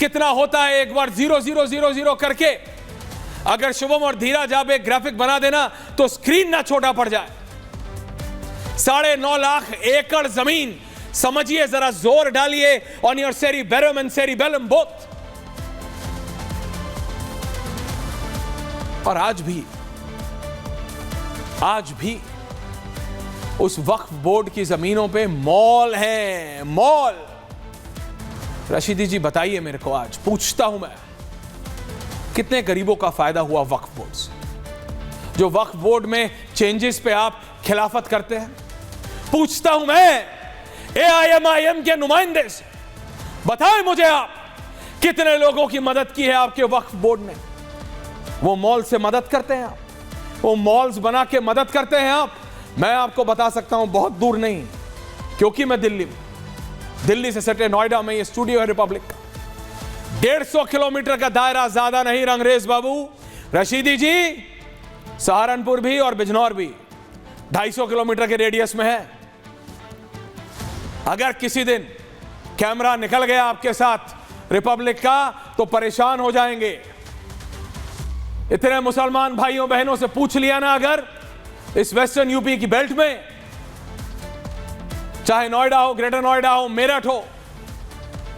कितना होता है एक बार 0000 करके अगर शुभम और धीरज आप एक ग्राफिक बना देना तो स्क्रीन ना छोटा पड़ जाए। 9.5 लाख एकड़ जमीन, समझिए जरा, जोर डालिए on your cerebellum and cerebellum both. और आज भी उस वक्फ बोर्ड की जमीनों पे मॉल है, मॉल। रशीदी जी बताइए मेरे को, आज पूछता हूं मैं, कितने गरीबों का फायदा हुआ वक्फ बोर्ड से? जो वक्फ बोर्ड में चेंजेस पे आप खिलाफत करते हैं, पूछता हूं मैं AIMIM के नुमाइंदे से, बताएं मुझे आप कितने लोगों की मदद की है आपके वक्फ बोर्ड ने? वो मॉल से मदद करते हैं आप, वो मॉल्स बना के मदद करते हैं आप। मैं आपको बता सकता हूं, बहुत दूर नहीं, क्योंकि मैं दिल्ली से सटे नोएडा में ये स्टूडियो है रिपब्लिक का। 150 किलोमीटर का दायरा, ज्यादा नहीं रंगरेज बाबू, रशीदी जी। सहारनपुर भी और बिजनौर भी 250 किलोमीटर के रेडियस में है। अगर किसी दिन कैमरा निकल गया आपके साथ रिपब्लिक का तो परेशान हो जाएंगे। इतने मुसलमान भाइयों बहनों से पूछ लिया ना, अगर इस वेस्टर्न यूपी की बेल्ट में, चाहे नोएडा हो, ग्रेटर नोएडा हो, मेरठ हो,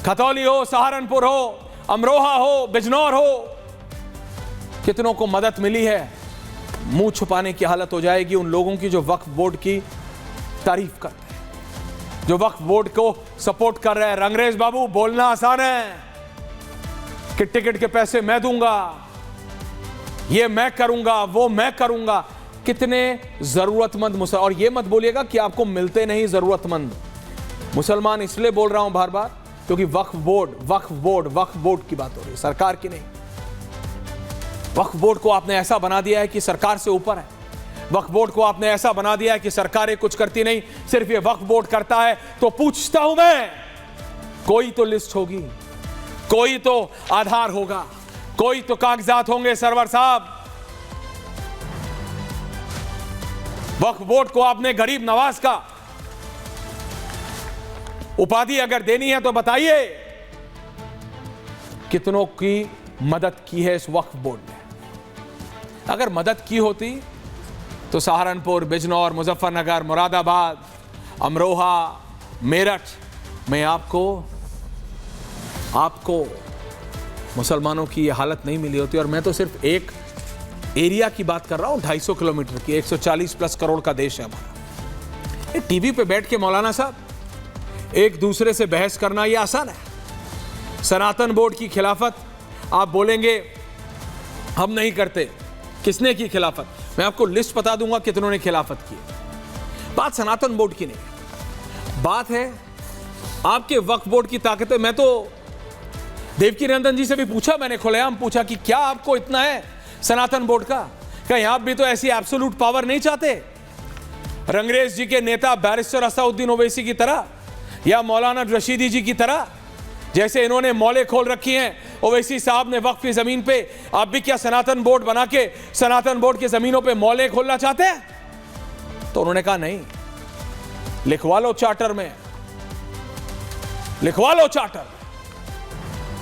खतौली हो, सहारनपुर हो, अमरोहा हो, बिजनौर हो, कितनों को मदद मिली है, मुंह छुपाने की हालत हो जाएगी उन लोगों की जो वक्फ बोर्ड की तारीफ करते हैं, जो वक्फ बोर्ड को सपोर्ट कर रहे हैं। रंगरेज बाबू, बोलना आसान है कि टिकट के पैसे मैं दूंगा, ये मैं करूंगा, वो मैं करूंगा। कितने जरूरतमंद मुसलमान, और ये मत बोलिएगा कि आपको मिलते नहीं जरूरतमंद मुसलमान। इसलिए बोल रहा हूं बार बार क्योंकि वक्फ बोर्ड की बात हो रही है, सरकार की नहीं। वक्फ बोर्ड को आपने ऐसा बना दिया है कि सरकार से ऊपर है। वक्फ बोर्ड को आपने ऐसा बना दिया है कि सरकारें कुछ करती नहीं, सिर्फ ये वक्फ बोर्ड करता है। तो पूछता हूं मैं, कोई तो लिस्ट होगी, कोई तो आधार होगा, कोई तो कागजात होंगे सरवर साहब। वक्फ बोर्ड को आपने गरीब नवाज का उपाधि अगर देनी है तो बताइए कितनों की मदद की है इस वक्फ बोर्ड ने। अगर मदद की होती तो सहारनपुर, बिजनौर, मुजफ्फरनगर, मुरादाबाद, अमरोहा, मेरठ में आपको मुसलमानों की यह हालत नहीं मिली होती। और मैं तो सिर्फ एक एरिया की बात कर रहा हूं, 250 किलोमीटर की, 140 प्लस करोड़ का देश है हमारा। टीवी पे बैठ के मौलाना साहब एक दूसरे से बहस करना यह आसान है। सनातन बोर्ड की खिलाफत आप बोलेंगे हम नहीं करते, किसने की खिलाफत? मैं आपको लिस्ट बता दूंगा कितनों ने खिलाफत की। बात सनातन बोर्ड की नहीं, बात है आपके वक्फ बोर्ड की ताकत है। मैं तो देवकी नंदन जी से भी पूछा, मैंने खुलेआम पूछा कि क्या आपको इतना है सनातन बोर्ड का? कहीं आप भी तो ऐसी एब्सोल्यूट पावर नहीं चाहते, रंगरेज जी के नेता बैरिस्टर असदुद्दीन ओवैसी की तरह या मौलाना रशीदी जी की तरह, जैसे इन्होंने मौले खोल रखी हैं ओवैसी साहब ने वक्फ की जमीन पे। आप भी क्या सनातन बोर्ड बना के सनातन बोर्ड की जमीनों पे मौले खोलना चाहते हैं? तो उन्होंने कहा नहीं, लिखवा लो चार्टर में, लिखवा लो चार्टर।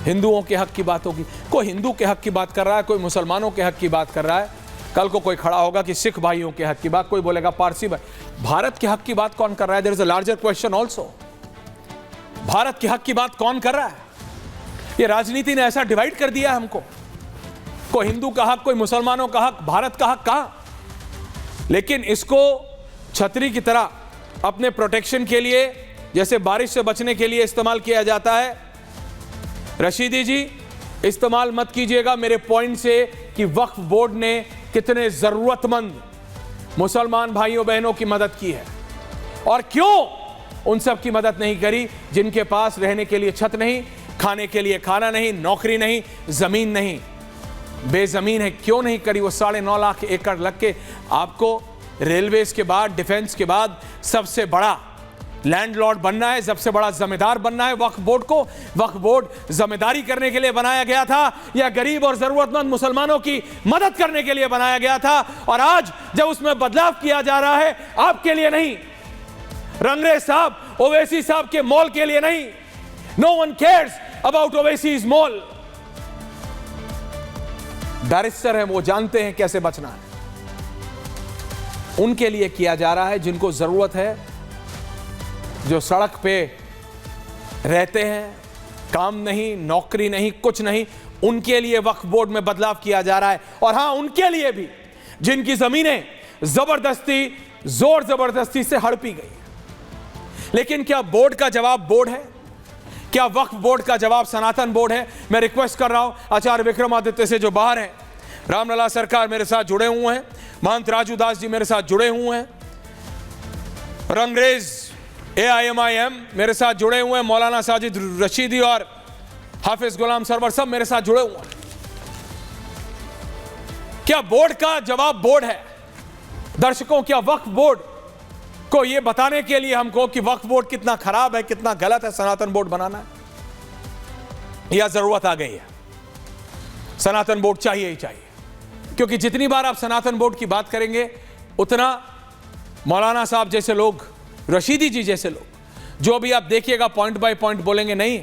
हिंदुओं के हक की बात होगी, कोई हिंदू के हक की बात कर रहा है, कोई मुसलमानों के हक की बात कर रहा है। कल को कोई खड़ा होगा कि सिख भाइयों के हक की बात, कोई बोलेगा पारसी भाई। भारत के हक की बात कौन कर रहा है? There is a larger question also. Bharat के हक की बात कौन कर रहा है? ये राजनीति ने ऐसा डिवाइड कर दिया हमको, कोई हिंदू का हक, कोई मुसलमानों का हक, भारत का हक कहां? लेकिन इसको छतरी की तरह अपने प्रोटेक्शन के लिए, जैसे बारिश से बचने के लिए इस्तेमाल किया जाता है। रशीदी जी, इस्तेमाल मत कीजिएगा मेरे पॉइंट से कि वक्फ बोर्ड ने कितने जरूरतमंद मुसलमान भाइयों बहनों की मदद की है, और क्यों उन सब की मदद नहीं करी जिनके पास रहने के लिए छत नहीं, खाने के लिए खाना नहीं, नौकरी नहीं, जमीन नहीं, बेजमीन है। क्यों नहीं करी? वो 9.5 लाख एकड़ लग के आपको रेलवेज के बाद, डिफेंस के बाद सबसे बड़ा लैंडलॉर्ड बनना है, सबसे बड़ा जमींदार बनना है। वक्फ बोर्ड को, वक्फ बोर्ड जमींदारी करने के लिए बनाया गया था या गरीब और जरूरतमंद मुसलमानों की मदद करने के लिए बनाया गया था? और आज जब उसमें बदलाव किया जा रहा है, आपके लिए नहीं, रंगरेज साहब, ओवैसी साहब के मॉल के लिए नहीं, no one cares about Owaisi's mall. Barrister हैं, वो जानते हैं कैसे बचना है। उनके लिए किया जा रहा है जिनको जरूरत है, जो सड़क पे रहते हैं, काम नहीं, नौकरी नहीं, कुछ नहीं, उनके लिए वक्फ बोर्ड में बदलाव किया जा रहा है। और हां, उनके लिए भी जिनकी जमीनें जोर जबरदस्ती से हड़पी गई। लेकिन क्या बोर्ड का जवाब बोर्ड है? क्या वक्फ बोर्ड का जवाब सनातन बोर्ड है? मैं रिक्वेस्ट कर रहा हूं आचार्य विक्रमादित्य से, जो बाहर हैं, रामलला सरकार मेरे साथ जुड़े हुए हैं, महंत राजू दास जी मेरे साथ जुड़े हुए हैं, रंगरेज AIMIM मेरे साथ जुड़े हुए हैं, मौलाना साजिद रशीदी और हाफिज गुलाम सरवर सब मेरे साथ जुड़े हुए हैं। क्या बोर्ड का जवाब बोर्ड है? दर्शकों, क्या वक्फ बोर्ड को यह बताने के लिए हमको कि वक्फ बोर्ड कितना खराब है, कितना गलत है, सनातन बोर्ड बनाना है? यह जरूरत आ गई है, सनातन बोर्ड चाहिए ही चाहिए। क्योंकि जितनी बार आप सनातन बोर्ड की बात करेंगे, उतना मौलाना साहब जैसे लोग, रशीदी जी जैसे लोग, जो भी आप देखिएगा पॉइंट बाय पॉइंट बोलेंगे, नहीं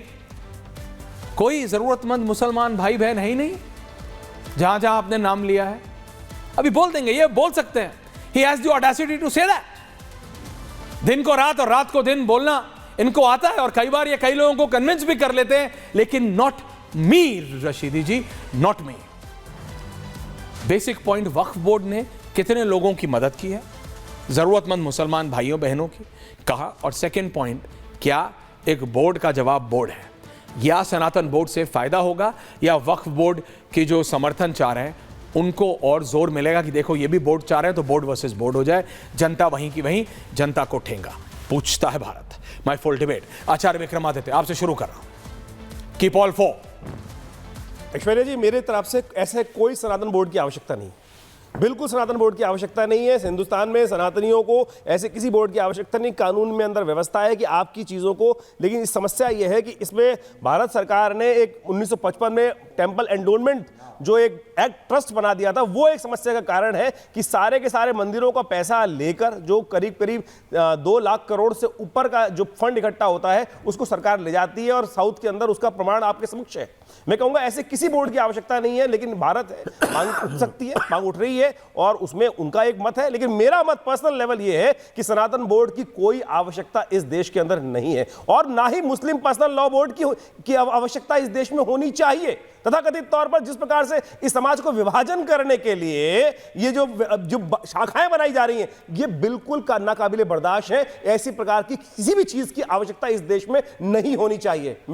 कोई जरूरतमंद मुसलमान भाई बहन है ही नहीं। जहां जहां आपने नाम लिया है अभी बोल देंगे, ये बोल सकते हैं। He has the audacity to say that. दिन को रात और रात को दिन बोलना इनको आता है, और कई बार ये कई लोगों को कन्विंस भी कर लेते हैं, लेकिन not me Rashidi ji, not me. Basic point, Waqf board ने कितने लोगों की मदद की है, जरूरतमंद मुसलमान भाइयों बहनों की, कहा। और सेकंड पॉइंट, क्या एक बोर्ड का जवाब बोर्ड है? या सनातन बोर्ड से फायदा होगा, या वक्फ बोर्ड की जो समर्थन चाह रहे हैं उनको और जोर मिलेगा कि देखो ये भी बोर्ड चाह रहे हैं, तो बोर्ड वर्सेस बोर्ड हो जाए, जनता वहीं की वहीं, जनता को ठेंगा। पूछता है Bharat. My full debate, Acharya Vikramaditya आपसे शुरू कर रहा हूं। Keep all four. Aishwarya ji, मेरे तरफ से ऐसे कोई सनातन बोर्ड की आवश्यकता नहीं, बिल्कुल सनातन बोर्ड की आवश्यकता नहीं है। हिंदुस्तान में सनातनियों को ऐसे किसी बोर्ड की आवश्यकता नहीं। कानून में अंदर व्यवस्था है कि आपकी चीज़ों को, लेकिन इस समस्या यह है कि इसमें भारत सरकार ने एक 1955 में टेम्पल एंडोनमेंट जो एक एक्ट ट्रस्ट बना दिया था, वो एक समस्या का कारण है कि सारे के सारे मंदिरों का पैसा लेकर, जो करीब करीब 2 लाख करोड़ से ऊपर का जो फंड इकट्ठा होता है, उसको सरकार ले जाती है, और साउथ के अंदर उसका प्रमाण आपके समक्ष है। मैं कहूँगा ऐसे किसी बोर्ड की आवश्यकता नहीं है, लेकिन भारत मांग उठ सकती है, मांग उठ रही है, और उसमें उनका एक मत है। लेकिन मेरा मत पर्सनल लेवल ये है कि सनातन बोर्ड की कोई आवश्यकता इस देश के अंदर नहीं है, और ना ही मुस्लिम पर्सनल लॉ बोर्ड की आवश्यकता इस देश में होनी चाहिए। तथाकथित तौर पर जिस प्रकार से इस समाज को विभाजन करने के लिए ये जो शाखाएं बनाई जा रही हैं, ये बिल्कुल नाकाबिले बर्दाश्त है। ऐसी प्रकार की किसी भी चीज की आवश्यकता इस देश में नहीं होनी चाहिए।